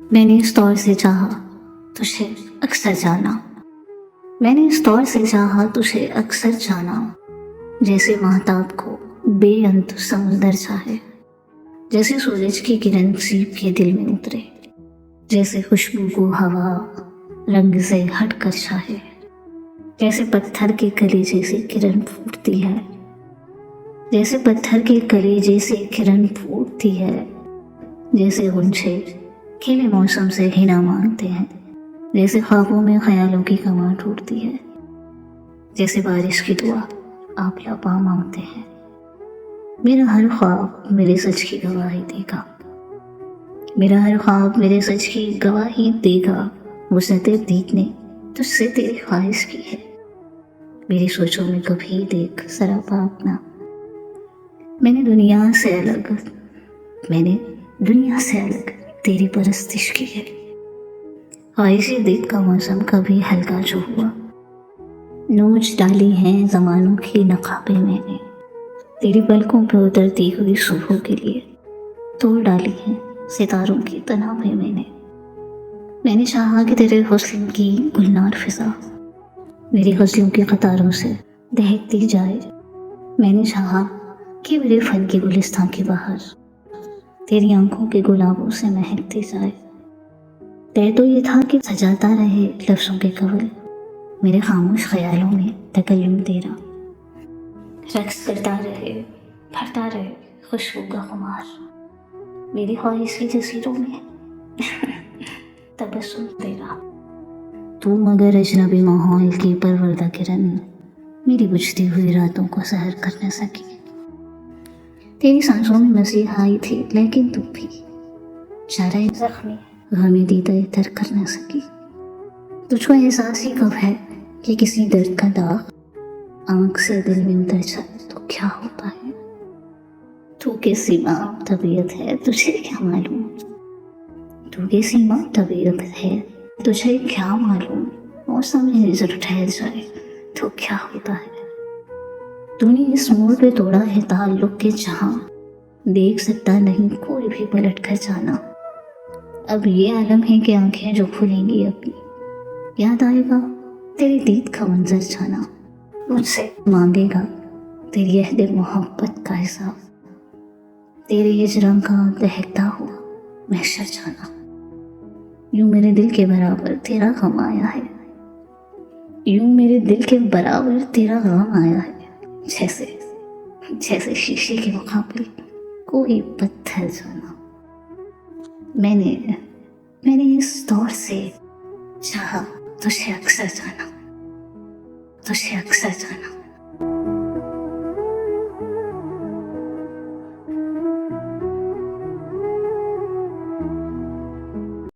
मैंने इस दौर से चाहा तुझे अक्सर जाना, मैंने इस दौर से चाहा तुझे अक्सर जाना, जैसे महताब को बेअंत समुंदर चाहे, जैसे सूरज की किरण सीप के दिल में उतरे, जैसे खुशबू को हवा रंग से हट कर चाहे, जैसे पत्थर के कलेजे से किरण फूटती है, जैसे पत्थर के कलेजे से किरण फूटती है, जैसे गुंछे खिले मौसम से हिना मांगते हैं, जैसे ख्वाबों में ख्यालों की कमां टूटती है, जैसे बारिश की दुआ आप लबा मांगते हैं। मेरा हर ख्वाब मेरे सच की गवाही देगा, मेरा हर ख्वाब मेरे सच की गवाही देगा। वसंतें देखने तुझसे तेरी ख्वाहिश की है, मेरी सोचों में कभी देख सरापा अपना। मैंने दुनिया से अलग तेरी परस्तिश की है। ख्वाहिशी दिल का मौसम कभी हल्का जो हुआ, नोच डाली हैं ज़मानों की नकाबें मैंने, तेरी पलकों पे उतरती हुई सुबह के लिए तोड़ डाली हैं सितारों की तनाबें मैंने चाहा कि तेरे हुस्न की गुलनार फिजा मेरी गज़लों की कतारों से दहकती जाए। मैंने चाहा कि मेरे फन की गुलिस्तान की बहार तेरी आंखों के गुलाबों से महकती जाए। तय तो ये था कि सजाता रहे लफ्ज़ों के कवल मेरे खामोश ख्यालों में तकल्लुम तेरा, रक्स करता रहे भरता रहे खुशबू का खुमार मेरी ख्वाहिश की जसीरों में तबस्सुम तेरा। तू मगर अजनबी माहौल की परवरदा किरण मेरी बुझती हुई रातों को सहर कर न सकी। तेरी सांसों में मसीह आई थी लेकिन तू भी चारा जख्मी गमी दीदा तर कर न सकी। तुझको एहसास ही कब है कि किसी दर्द का दाग आंख से दिल में उतर जाए तो क्या होता है। तू कैसी माँ तबीयत है तुझे क्या मालूम, तू कैसी माँ तबीयत है तुझे क्या मालूम, मौसम में नजर ठहर जाए तो क्या होता है। तूने इस मोड़ पे तोड़ा है ताल्लुक के जहां देख सकता नहीं कोई भी पलट कर जाना। अब ये आलम है कि आंखें जो खुलेंगी अपनी याद आएगा तेरी दीद का मंजर जाना, मुझसे मांगेगा तेरी अहद मोहब्बत का हिसाब, तेरे हिजरां का दहकता हुआ महशर जाना। यूं मेरे दिल के बराबर तेरा गम आया है, यूं मेरे दिल के बराबर तेरा गम आया है, जैसे शीशे के मुकाबले कोई पत्थर जाना। मैंने इस दौर से चाहा तुझे अक्सर जाना, तुझे अक्सर जाना।